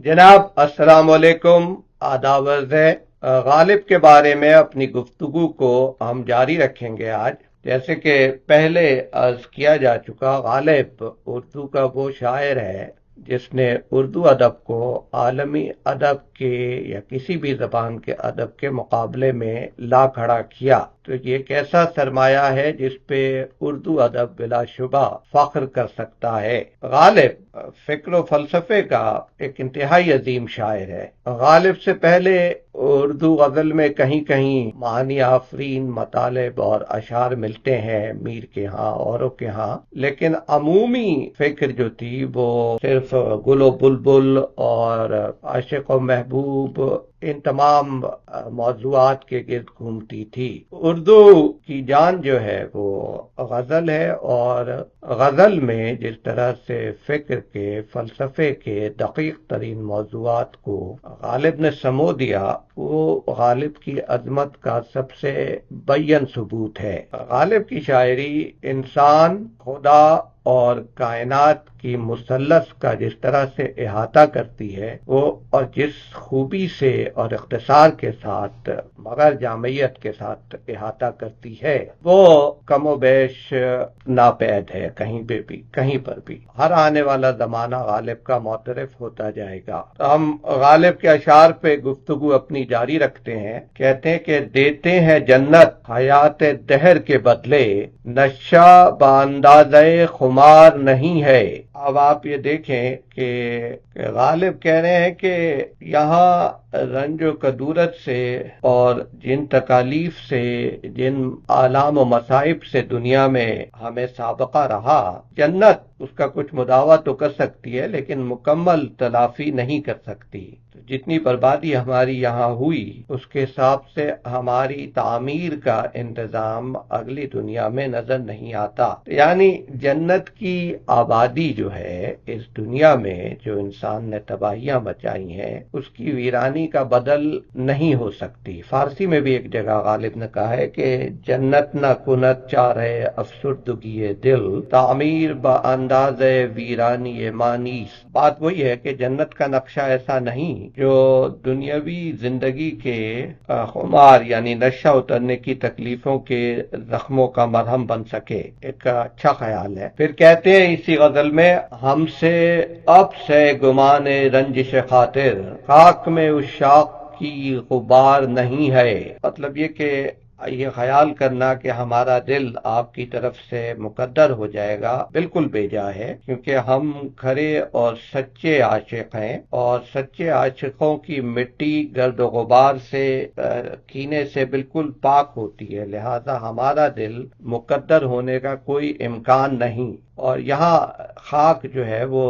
جناب السلام علیکم، آداب عرض ہے۔ غالب کے بارے میں اپنی گفتگو کو ہم جاری رکھیں گے آج۔ جیسے کہ پہلے عرض کیا جا چکا، غالب اردو کا وہ شاعر ہے جس نے اردو ادب کو عالمی ادب کے یا کسی بھی زبان کے ادب کے مقابلے میں لا کھڑا کیا۔ تو یہ ایک ایسا سرمایہ ہے جس پہ اردو ادب بلا شبہ فخر کر سکتا ہے۔ غالب فکر و فلسفے کا ایک انتہائی عظیم شاعر ہے۔ غالب سے پہلے اردو غزل میں کہیں کہیں معانی آفرین مطالب اور اشعار ملتے ہیں، میر کے ہاں اوروں کے ہاں، لیکن عمومی فکر جو تھی وہ صرف گل و بلبل اور عاشق و محبوب ان تمام موضوعات کے گرد گھومتی تھی۔ اردو کی جان جو ہے وہ غزل ہے، اور غزل میں جس طرح سے فکر کے فلسفے کے دقیق ترین موضوعات کو غالب نے سمو دیا، وہ غالب کی عظمت کا سب سے بین ثبوت ہے۔ غالب کی شاعری انسان، خدا اور کائنات کی مثلث کا جس طرح سے احاطہ کرتی ہے، وہ اور جس خوبی سے اور اختصار کے ساتھ مگر جامعیت کے ساتھ احاطہ کرتی ہے، وہ کم و بیش ناپید ہے کہیں پر بھی۔ ہر آنے والا زمانہ غالب کا معترف ہوتا جائے گا۔ ہم غالب کے اشعار پہ گفتگو اپنی جاری رکھتے ہیں۔ کہتے ہیں کہ دیتے ہیں جنت حیات دہر کے بدلے، نشہ باندازے خمار نہیں ہے۔ اب آپ یہ دیکھیں کہ غالب کہہ رہے ہیں کہ یہاں رنج و کدورت سے اور جن تکالیف سے، جن آلام و مصائب سے دنیا میں ہمیں سابقہ رہا، جنت اس کا کچھ مداوع تو کر سکتی ہے لیکن مکمل تلافی نہیں کر سکتی۔ جتنی بربادی ہماری یہاں ہوئی اس کے حساب سے ہماری تعمیر کا انتظام اگلی دنیا میں نظر نہیں آتا۔ یعنی جنت کی آبادی جو ہے اس دنیا میں جو انسان نے تباہیاں مچائی ہیں، اس کی ویرانی کا بدل نہیں ہو سکتی۔ فارسی میں بھی ایک جگہ غالب نے کہا ہے کہ جنت نہ کنت چارہ افسردگی دل، تعمیر با انداز ویرانی مانیس۔ بات وہی ہے کہ جنت کا نقشہ ایسا نہیں جو دنیاوی زندگی کے خمار یعنی نشہ اترنے کی تکلیفوں کے زخموں کا مرہم بن سکے۔ ایک اچھا خیال ہے۔ پھر کہتے ہیں اسی غزل میں، ہم سے اب سے گمان رنجش خاطر، خاک میں عشاق کی غبار نہیں ہے۔ مطلب یہ کہ یہ خیال کرنا کہ ہمارا دل آپ کی طرف سے مقدر ہو جائے گا بالکل بے جا ہے، کیونکہ ہم کھرے اور سچے عاشق ہیں، اور سچے عاشقوں کی مٹی گرد و غبار سے، کینے سے بالکل پاک ہوتی ہے، لہذا ہمارا دل مقدر ہونے کا کوئی امکان نہیں۔ اور یہاں خاک جو ہے وہ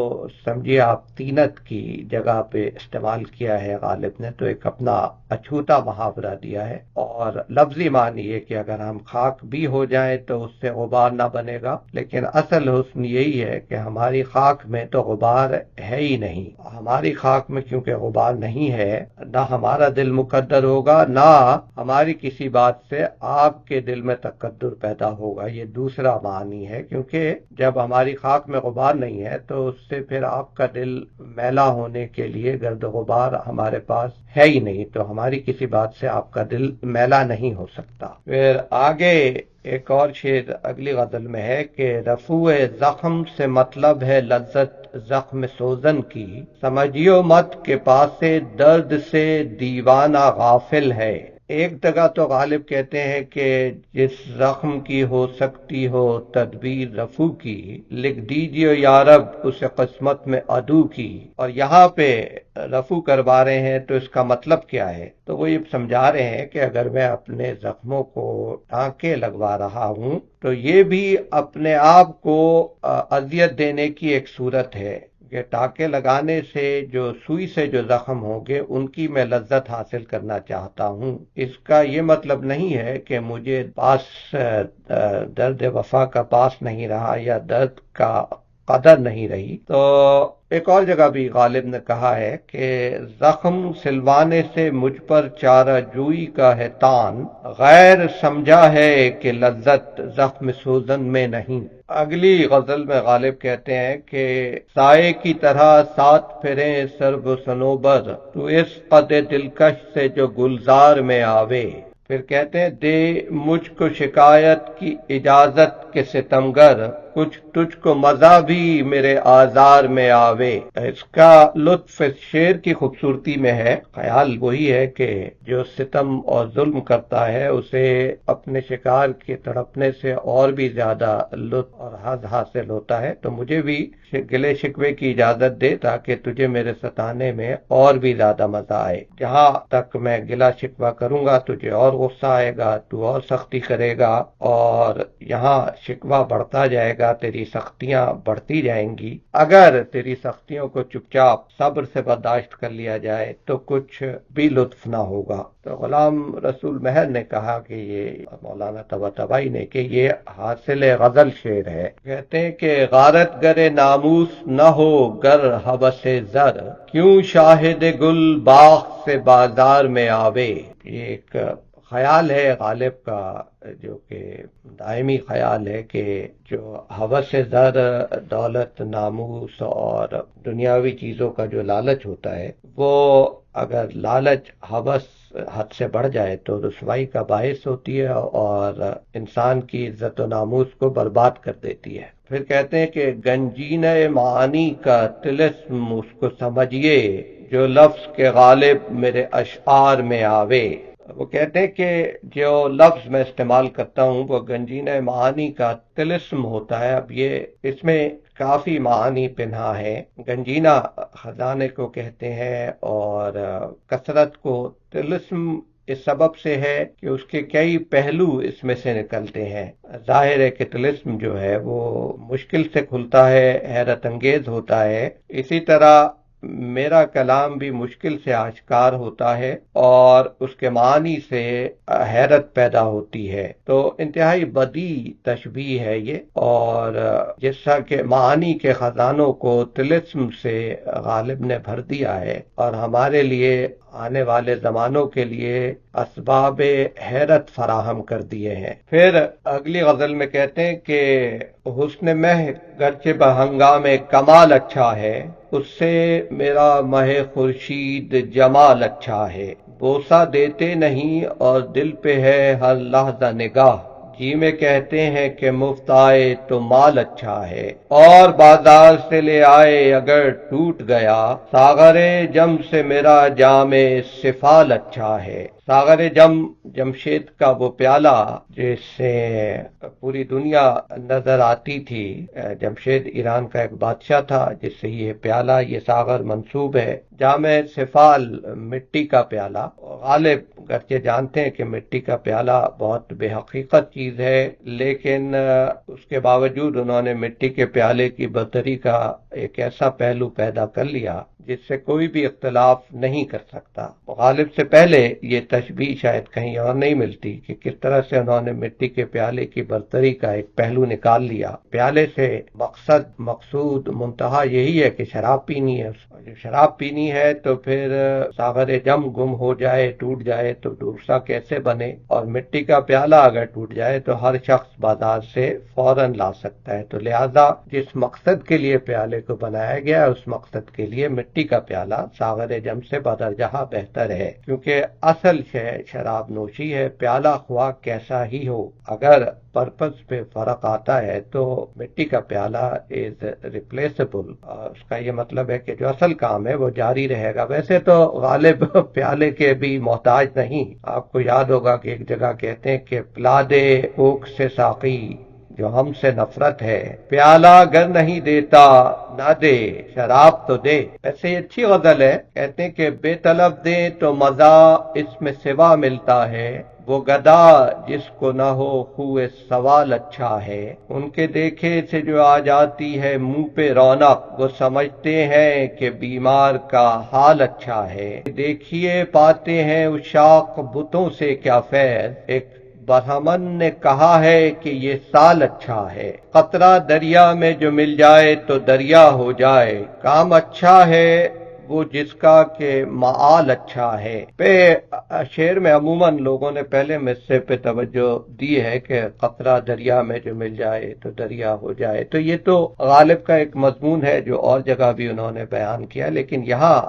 سمجھیے آپ تینت کی جگہ پہ استعمال کیا ہے غالب نے، تو ایک اپنا اچھوتا محاورہ دیا ہے، اور لفظی معنی یہ کہ اگر ہم خاک بھی ہو جائیں تو اس سے غبار نہ بنے گا، لیکن اصل حسن یہی ہے کہ ہماری خاک میں تو غبار ہے ہی نہیں۔ ہماری خاک میں کیونکہ غبار نہیں ہے، نہ ہمارا دل مقدر ہوگا، نہ ہماری کسی بات سے آپ کے دل میں تقدر پیدا ہوگا۔ یہ دوسرا معنی ہے، کیونکہ جب ہماری خاک میں غبار نہیں ہے تو اس سے پھر آپ کا دل میلا ہونے کے لیے گرد و غبار ہمارے پاس ہے ہی نہیں، تو ہماری کسی بات سے آپ کا دل میلا نہیں ہو سکتا۔ پھر آگے ایک اور شعر اگلی غزل میں ہے کہ رفوع زخم سے مطلب ہے لذت زخم سوزن کی، سمجھیو مت کے پاسے درد سے دیوانہ غافل ہے۔ ایک جگہ تو غالب کہتے ہیں کہ جس زخم کی ہو سکتی ہو تدبیر رفو کی، لکھ دیجئے یارب اسے قسمت میں عدو کی۔ اور یہاں پہ رفو کروا رہے ہیں تو اس کا مطلب کیا ہے؟ تو وہ یہ سمجھا رہے ہیں کہ اگر میں اپنے زخموں کو ٹانکے لگوا رہا ہوں تو یہ بھی اپنے آپ کو اذیت دینے کی ایک صورت ہے، کہ ٹانکے لگانے سے جو سوئی سے جو زخم ہوں گے ان کی میں لذت حاصل کرنا چاہتا ہوں۔ اس کا یہ مطلب نہیں ہے کہ مجھے پاس درد وفا کا پاس نہیں رہا یا درد کا قدر نہیں رہی۔ تو ایک اور جگہ بھی غالب نے کہا ہے کہ زخم سلوانے سے مجھ پر چارہ جوئی کا ہے تان، غیر سمجھا ہے کہ لذت زخم سوزن میں نہیں۔ اگلی غزل میں غالب کہتے ہیں کہ سائے کی طرح ساتھ پھریں سرب و صنوبر، تو اس قد دلکش سے جو گلزار میں آوے۔ پھر کہتے ہیں دے مجھ کو شکایت کی اجازت کے ستمگر، کچھ تجھ کو مزہ بھی میرے آزار میں آوے۔ اس کا لطف اس شعر کی خوبصورتی میں ہے۔ خیال وہی ہے کہ جو ستم اور ظلم کرتا ہے اسے اپنے شکار کے تڑپنے سے اور بھی زیادہ لطف اور حظ حاصل ہوتا ہے، تو مجھے بھی گلے شکوے کی اجازت دے تاکہ تجھے میرے ستانے میں اور بھی زیادہ مزہ آئے۔ جہاں تک میں گلا شکوہ کروں گا تجھے اور غصہ آئے گا، تو اور سختی کرے گا، اور یہاں شکوہ بڑھتا جائے گا، تیری سختیاں بڑھتی جائیں گی۔ اگر تیری سختیوں کو چپ چاپ صبر سے برداشت کر لیا جائے تو کچھ بھی لطف نہ ہوگا۔ تو غلام رسول مہر نے کہا کہ یہ مولانا طباطبائی نے کہ یہ حاصل غزل شعر ہے۔ کہتے ہیں کہ غارت گر ناموس نہ ہو گر حبس زر، کیوں شاہد گل باغ سے بازار میں آوے۔ یہ ایک خیال ہے غالب کا، جو کہ دائمی خیال ہے کہ جو ہوس زر، دولت، ناموس اور دنیاوی چیزوں کا جو لالچ ہوتا ہے، وہ اگر لالچ ہوس حد سے بڑھ جائے تو رسوائی کا باعث ہوتی ہے اور انسان کی عزت و ناموس کو برباد کر دیتی ہے۔ پھر کہتے ہیں کہ گنجینہ معانی کا طلسم اس کو سمجھیے، جو لفظ کے غالب میرے اشعار میں آوے۔ وہ کہتے ہیں کہ جو لفظ میں استعمال کرتا ہوں وہ گنجینہ معانی کا طلسم ہوتا ہے۔ اب یہ اس میں کافی معانی پنہا ہے۔ گنجینہ خزانے کو کہتے ہیں اور کثرت کو طلسم اس سبب سے ہے کہ اس کے کئی پہلو اس میں سے نکلتے ہیں۔ ظاہر ہے کہ طلسم جو ہے وہ مشکل سے کھلتا ہے، حیرت انگیز ہوتا ہے، اسی طرح میرا کلام بھی مشکل سے آشکار ہوتا ہے اور اس کے معنی سے حیرت پیدا ہوتی ہے۔ تو انتہائی بدی تشبیہ ہے یہ، اور جس طرح کے معنی کے خزانوں کو طلسم سے غالب نے بھر دیا ہے اور ہمارے لیے آنے والے زمانوں کے لیے اسباب حیرت فراہم کر دیے ہیں۔ پھر اگلی غزل میں کہتے ہیں کہ حسن مہ گرچہ بہنگام کمال اچھا ہے، اس سے میرا مہ خورشید جمال اچھا ہے۔ بوسہ دیتے نہیں اور دل پہ ہے ہر لحظہ نگاہ، جی میں کہتے ہیں کہ مفت آئے تو مال اچھا ہے، اور بازار سے لے آئے اگر ٹوٹ گیا، ساغر جم سے میرا جام سفال اچھا ہے۔ ساغر جم جمشید کا وہ پیالہ جس سے پوری دنیا نظر آتی تھی، جمشید ایران کا ایک بادشاہ تھا جس سے یہ پیالہ، یہ ساغر منسوب ہے۔ جام سفال مٹی کا پیالہ، غالب گرچہ جانتے ہیں کہ مٹی کا پیالہ بہت بے حقیقت چیز ہے، لیکن اس کے باوجود انہوں نے مٹی کے پیالے کی برتری کا ایک ایسا پہلو پیدا کر لیا جس سے کوئی بھی اختلاف نہیں کر سکتا۔ غالب سے پہلے یہ تشبیہ شاید کہیں اور نہیں ملتی کہ کس طرح سے انہوں نے مٹی کے پیالے کی برتری کا ایک پہلو نکال لیا۔ پیالے سے مقصود منتہا یہی ہے کہ شراب پینی ہے، جو شراب پینی ہے تو پھر ساغر جم گم ہو جائے، ٹوٹ جائے تو دوسرا کیسے بنے، اور مٹی کا پیالہ اگر ٹوٹ جائے تو ہر شخص بازار سے فوراً لا سکتا ہے۔ تو لہذا جس مقصد کے لیے پیالے کو بنایا گیا اس مقصد کے لیے مٹی کا پیالہ ساغر جم سے بدرجہ بہتر ہے، کیونکہ اصل شراب نوشی ہے۔ پیالہ خواہ کیسا ہی ہو، اگر پرپس پہ فرق آتا ہے تو مٹی کا پیالہ از ریپلیسبل، اس کا یہ مطلب ہے کہ جو اصل کام ہے وہ جاری رہے گا۔ ویسے تو غالب پیالے کے بھی محتاج نہیں، آپ کو یاد ہوگا کہ ایک جگہ کہتے ہیں کہ پلا دے کوک سے ساقی جو ہم سے نفرت ہے، پیالہ گر نہیں دیتا نہ دے شراب تو دے۔ ایسے اچھی غزل ہے، کہتے ہیں کہ بے طلب دے تو مزہ اس میں سوا ملتا ہے، وہ گدا جس کو نہ ہو خوہ سوال اچھا ہے۔ ان کے دیکھے سے جو آ جاتی ہے منہ پہ رونق، وہ سمجھتے ہیں کہ بیمار کا حال اچھا ہے۔ دیکھیے پاتے ہیں عشاق بتوں سے کیا فیض، ایک برہمن نے کہا ہے کہ یہ سال اچھا ہے، قطرہ دریا میں جو مل جائے تو دریا ہو جائے، کام اچھا ہے وہ جس کا کہ معال اچھا ہے۔ شعر میں عموماً لوگوں نے پہلے مصرے پہ توجہ دی ہے کہ قطرہ دریا میں جو مل جائے تو دریا ہو جائے، تو یہ تو غالب کا ایک مضمون ہے جو اور جگہ بھی انہوں نے بیان کیا، لیکن یہاں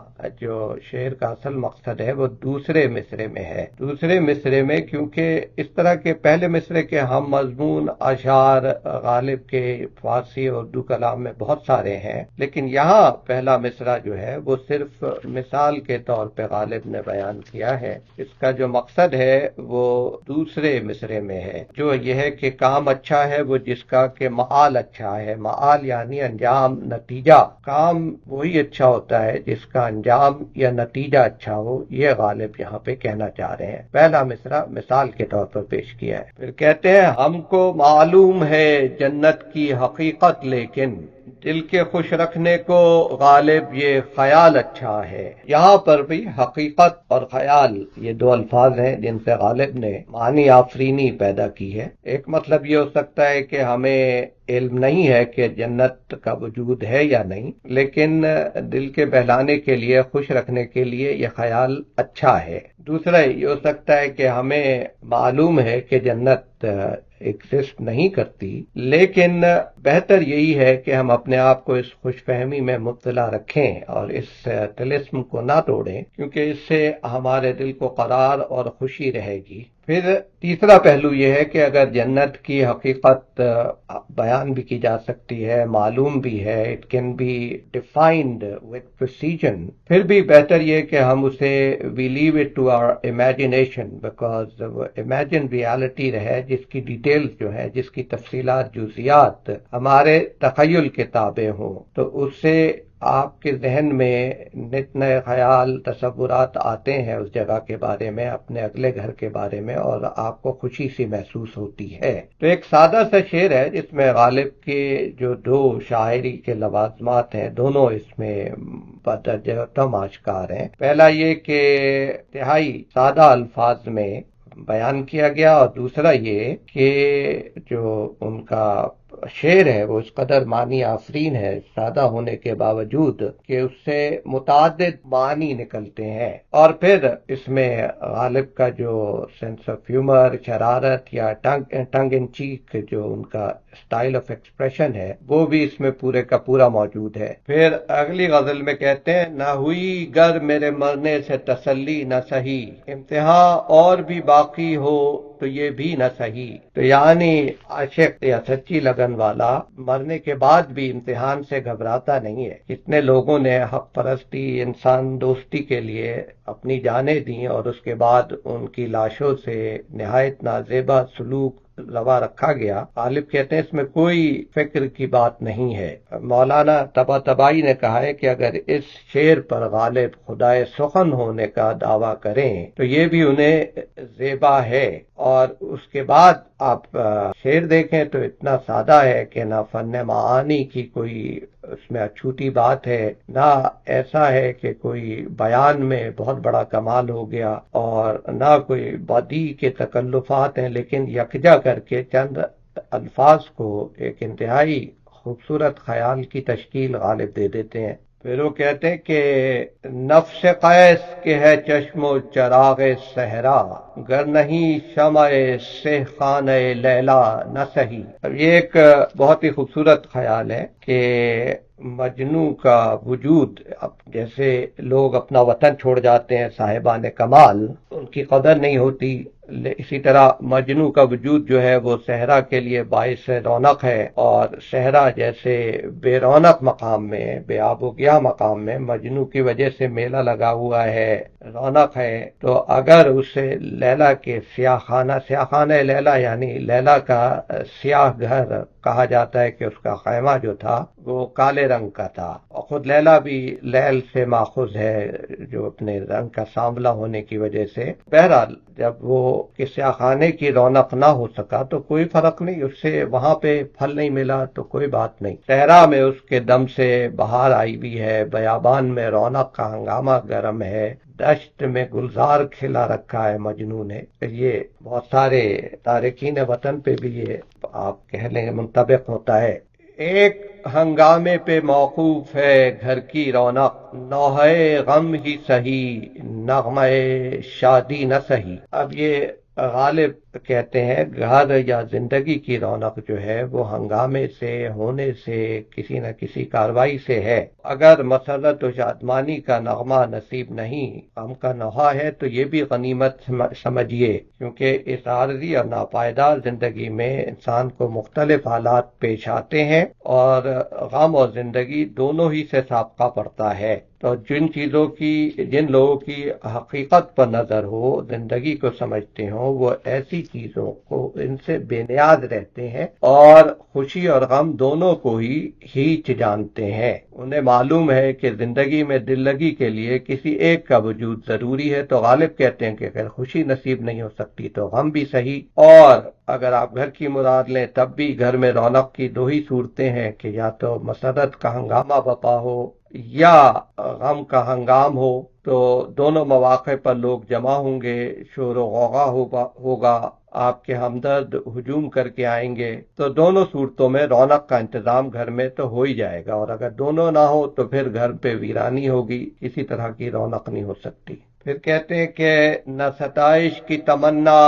جو شعر کا اصل مقصد ہے وہ دوسرے مصرے میں ہے۔ دوسرے مصرے میں کیونکہ اس طرح کے پہلے مصرے کے ہم مضمون اشعار غالب کے فارسی اور اردو کلام میں بہت سارے ہیں، لیکن یہاں پہلا مصرع جو ہے وہ صرف مثال کے طور پہ غالب نے بیان کیا ہے۔ اس کا جو مقصد ہے وہ دوسرے مصرے میں ہے، جو یہ ہے کہ کام اچھا ہے وہ جس کا کہ معال اچھا ہے۔ معال یعنی انجام، نتیجہ۔ کام وہی اچھا ہوتا ہے جس کا انجام یا نتیجہ اچھا ہو، یہ غالب یہاں پہ کہنا چاہ رہے ہیں۔ پہلا مصرع مثال کے طور پر پیش کیا ہے۔ پھر کہتے ہیں ہم کو معلوم ہے جنت کی حقیقت، لیکن دل کے خوش رکھنے کو غالب یہ خیال اچھا ہے۔ یہاں پر بھی حقیقت اور خیال یہ دو الفاظ ہیں جن سے غالب نے معنی آفرینی پیدا کی ہے۔ ایک مطلب یہ ہو سکتا ہے کہ ہمیں علم نہیں ہے کہ جنت کا وجود ہے یا نہیں، لیکن دل کے بہلانے کے لیے، خوش رکھنے کے لیے یہ خیال اچھا ہے۔ دوسرا یہ ہو سکتا ہے کہ ہمیں معلوم ہے کہ جنت ایگزسٹ نہیں کرتی، لیکن بہتر یہی ہے کہ ہم اپنے آپ کو اس خوش فہمی میں مبتلا رکھیں اور اس طلسم کو نہ توڑیں، کیونکہ اس سے ہمارے دل کو قرار اور خوشی رہے گی۔ پھر تیسرا پہلو یہ ہے کہ اگر جنت کی حقیقت بیان بھی کی جا سکتی ہے، معلوم بھی ہے، it can be defined with precision, پھر بھی بہتر یہ کہ ہم اسے we leave it to our imagination, because imagine reality رہے جس کی ڈیٹیلز جو ہے، جس کی تفصیلات، جزیات ہمارے تخیل کے تابع ہوں، تو اس سے آپ کے ذہن میں نت نئے خیال، تصورات آتے ہیں اس جگہ کے بارے میں، اپنے اگلے گھر کے بارے میں، اور آپ کو خوشی سی محسوس ہوتی ہے۔ تو ایک سادہ سا شعر ہے جس میں غالب کے جو دو شاعری کے لوازمات ہیں، دونوں اس میں بدرجہ کم آشکار ہیں۔ پہلا یہ کہ انتہائی سادہ الفاظ میں بیان کیا گیا، اور دوسرا یہ کہ جو ان کا شعر ہے وہ اس قدر معنی آفرین ہے، سادہ ہونے کے باوجود، کہ اس سے متعدد معنی نکلتے ہیں۔ اور پھر اس میں غالب کا جو سینس آف ہیومر، شرارت یا ٹنگ ان چیک جو ان کا سٹائل آف ایکسپریشن ہے، وہ بھی اس میں پورے کا پورا موجود ہے۔ پھر اگلی غزل میں کہتے ہیں نہ ہوئی گر میرے مرنے سے تسلی نہ سہی، امتحان اور بھی باقی ہو تو یہ بھی نہ سہی۔ تو یعنی عاشق یا سچی لگن والا مرنے کے بعد بھی امتحان سے گھبراتا نہیں ہے۔ جتنے لوگوں نے حق پرستی، انسان دوستی کے لیے اپنی جانیں دیں اور اس کے بعد ان کی لاشوں سے نہایت نازیبا سلوک روا رکھا گیا، غالب کہتے ہیں اس میں کوئی فکر کی بات نہیں ہے۔ مولانا طباطبائی نے کہا ہے کہ اگر اس شعر پر غالب خدائے سخن ہونے کا دعویٰ کریں تو یہ بھی انہیں زیبا ہے۔ اور اس کے بعد آپ شعر دیکھیں تو اتنا سادہ ہے کہ نہ فن معانی کی کوئی اس میں اچھوتی بات ہے، نہ ایسا ہے کہ کوئی بیان میں بہت بڑا کمال ہو گیا، اور نہ کوئی بدیع کے تکلفات ہیں، لیکن یکجا کر کے چند الفاظ کو ایک انتہائی خوبصورت خیال کی تشکیل غالب دے دیتے ہیں۔ پھر وہ کہتے ہیں کہ نفس قیس کے ہے چشم و چراغ صحرا، گر نہیں شمع سہ خانہ لیلا نہ سہی۔ اب یہ ایک بہت ہی خوبصورت خیال ہے کہ مجنوں کا وجود، اب جیسے لوگ اپنا وطن چھوڑ جاتے ہیں صاحبان کمال، ان کی قدر نہیں ہوتی، اسی طرح مجنوں کا وجود جو ہے وہ صحرا کے لیے باعث رونق ہے، اور صحرا جیسے بے رونق مقام میں، بے آب و گیا مقام میں مجنوں کی وجہ سے میلہ لگا ہوا ہے، رونق ہے، تو اگر اسے لیلا کے سیاہ خانہ لیلا یعنی لیلا کا سیاہ گھر کہا جاتا ہے کہ اس کا خیمہ جو تھا وہ کالے رنگ کا تھا، اور خود لیلا بھی لیل سے ماخوذ ہے جو اپنے رنگ کا سانولا ہونے کی وجہ سے۔ بہرحال جب وہ سیاہ خانے کی رونق نہ ہو سکا تو کوئی فرق نہیں، اس سے وہاں پہ پھل نہیں ملا تو کوئی بات نہیں، صحرا میں اس کے دم سے بہار آئی بھی ہے، بیابان میں رونق کا ہنگامہ گرم ہے، دشت میں گلزار کھلا رکھا ہے مجنوں نے. یہ بہت سارے تارکین وطن پہ بھی یہ آپ کہہ لیں منطبق ہوتا ہے. ایک ہنگامے پہ موقوف ہے گھر کی رونق، نوحہ غم ہی سہی نغمہ شادی نہ سہی. اب یہ غالب کہتے ہیں گھر یا زندگی کی رونق جو ہے وہ ہنگامے سے، ہونے سے، کسی نہ کسی کاروائی سے ہے. اگر مسرت و شادمانی کا نغمہ نصیب نہیں، غم کا نوحہ ہے، تو یہ بھی غنیمت سمجھیے، کیونکہ اس عارضی اور ناپائیدار زندگی میں انسان کو مختلف حالات پیش آتے ہیں اور غم اور زندگی دونوں ہی سے سابقہ پڑتا ہے. تو جن لوگوں کی حقیقت پر نظر ہو، زندگی کو سمجھتے ہوں، وہ ایسی چیزوں کو ان سے بے نیاز رہتے ہیں اور خوشی اور غم دونوں کو ہی ہیچ جانتے ہیں. انہیں معلوم ہے کہ زندگی میں دل لگی کے لیے کسی ایک کا وجود ضروری ہے. تو غالب کہتے ہیں کہ اگر خوشی نصیب نہیں ہو سکتی تو غم بھی صحیح. اور اگر آپ گھر کی مراد لیں تب بھی گھر میں رونق کی دو ہی صورتیں ہیں کہ یا تو مسرت کا ہنگامہ بپا ہو یا غم کا ہنگام ہو. تو دونوں مواقع پر لوگ جمع ہوں گے، شور و غوغا ہوگا، آپ کے ہمدرد ہجوم کر کے آئیں گے. تو دونوں صورتوں میں رونق کا انتظام گھر میں تو ہو ہی جائے گا، اور اگر دونوں نہ ہو تو پھر گھر پہ ویرانی ہوگی، کسی طرح کی رونق نہیں ہو سکتی. پھر کہتے ہیں کہ نہ ستائش کی تمنا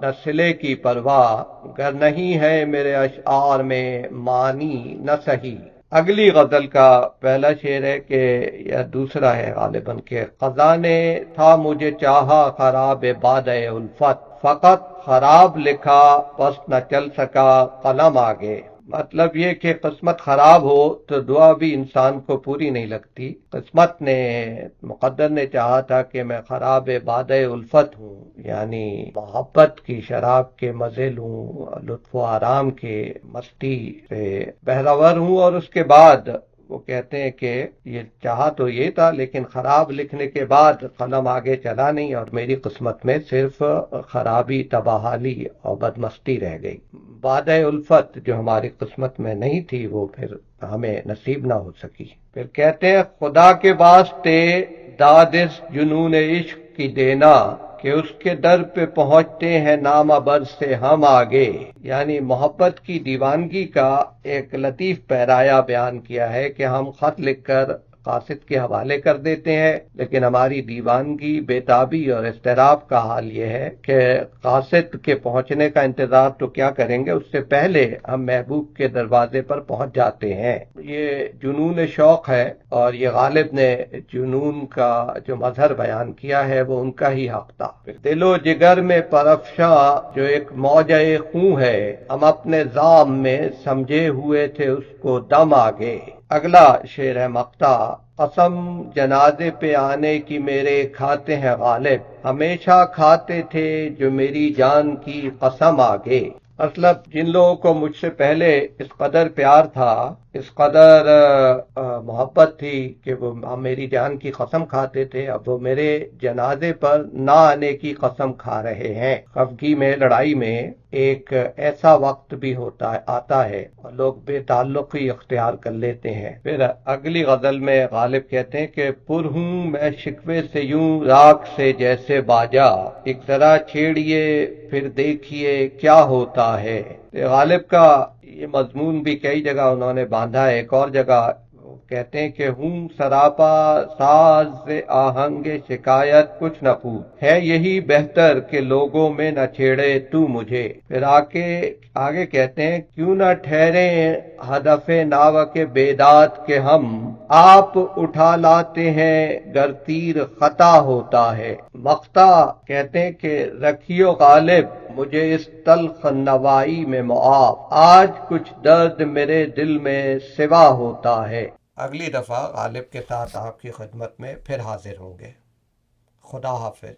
نہ صلے کی پرواہ، گر نہیں ہے میرے اشعار میں معنی نہ صحیح. اگلی غزل کا پہلا شعر ہے کہ یا دوسرا ہے غالباً کہ قضا نے تھا مجھے چاہا خراب باد الفت، فقط خراب لکھا بس نہ چل سکا قلم آگے. مطلب یہ کہ قسمت خراب ہو تو دعا بھی انسان کو پوری نہیں لگتی. قسمت نے، مقدر نے چاہا تھا کہ میں خراب باد الفت ہوں، یعنی محبت کی شراب کے مزے لوں، لطف و آرام کے مستی سے بہرور ہوں. اور اس کے بعد وہ کہتے ہیں کہ یہ چاہا تو یہ تھا لیکن خراب لکھنے کے بعد قلم آگے چلا نہیں، اور میری قسمت میں صرف خرابی، تباہی اور بدمستی رہ گئی. باد الفت جو ہماری قسمت میں نہیں تھی وہ پھر ہمیں نصیب نہ ہو سکی. پھر کہتے ہیں خدا کے واسطے داد اس جنون عشق کی دینا، کہ اس کے در پہ پہنچتے ہیں نامہ بر سے ہم آگے. یعنی محبت کی دیوانگی کا ایک لطیف پیرایا بیان کیا ہے کہ ہم خط لکھ کر قاصد کے حوالے کر دیتے ہیں، لیکن ہماری دیوانگی، بےتابی اور اضطراب کا حال یہ ہے کہ قاصد کے پہنچنے کا انتظار تو کیا کریں گے، اس سے پہلے ہم محبوب کے دروازے پر پہنچ جاتے ہیں. یہ جنون شوق ہے، اور یہ غالب نے جنون کا جو مظہر بیان کیا ہے وہ ان کا ہی حق تھا. دل و جگر میں پرافشاں جو ایک موجہ خون ہے، ہم اپنے ذام میں سمجھے ہوئے تھے اس کو دم آگے. اگلا شعر ہے مقطع. قسم جنازے پہ آنے کی میرے کھاتے ہیں غالب، ہمیشہ کھاتے تھے جو میری جان کی قسم آگے. مطلب جن لوگوں کو مجھ سے پہلے اس قدر پیار تھا، اس قدر محبت تھی کہ وہ میری جان کی قسم کھاتے تھے، اب وہ میرے جنازے پر نہ آنے کی قسم کھا رہے ہیں. خفگی میں، لڑائی میں ایک ایسا وقت بھی آتا ہے اور لوگ بے تعلقی اختیار کر لیتے ہیں. پھر اگلی غزل میں غالب کہتے ہیں کہ پر ہوں میں شکوے سے یوں راگ سے جیسے باجا، ایک ذرا چھیڑیے پھر دیکھیے کیا ہوتا ہے. غالب کا یہ مضمون بھی کئی جگہ انہوں نے باندھا ہے. ایک اور جگہ کہتے ہیں کہ ہوں سراپا ساز آہنگ شکایت کچھ نہ پوچھ، ہے یہی بہتر کہ لوگوں میں نہ چھیڑے تو مجھے. پھر آگے کہتے ہیں کیوں نہ ٹھہرے ہدف ناو کے بیداد کے ہم، آپ اٹھا لاتے ہیں گر تیر خطا ہوتا ہے. مقطع کہتے ہیں کہ رکھیو غالب مجھے اس تلخ نوائی میں معاف، آج کچھ درد میرے دل میں سوا ہوتا ہے. اگلی دفعہ غالب کے ساتھ آپ کی خدمت میں پھر حاضر ہوں گے. خدا حافظ.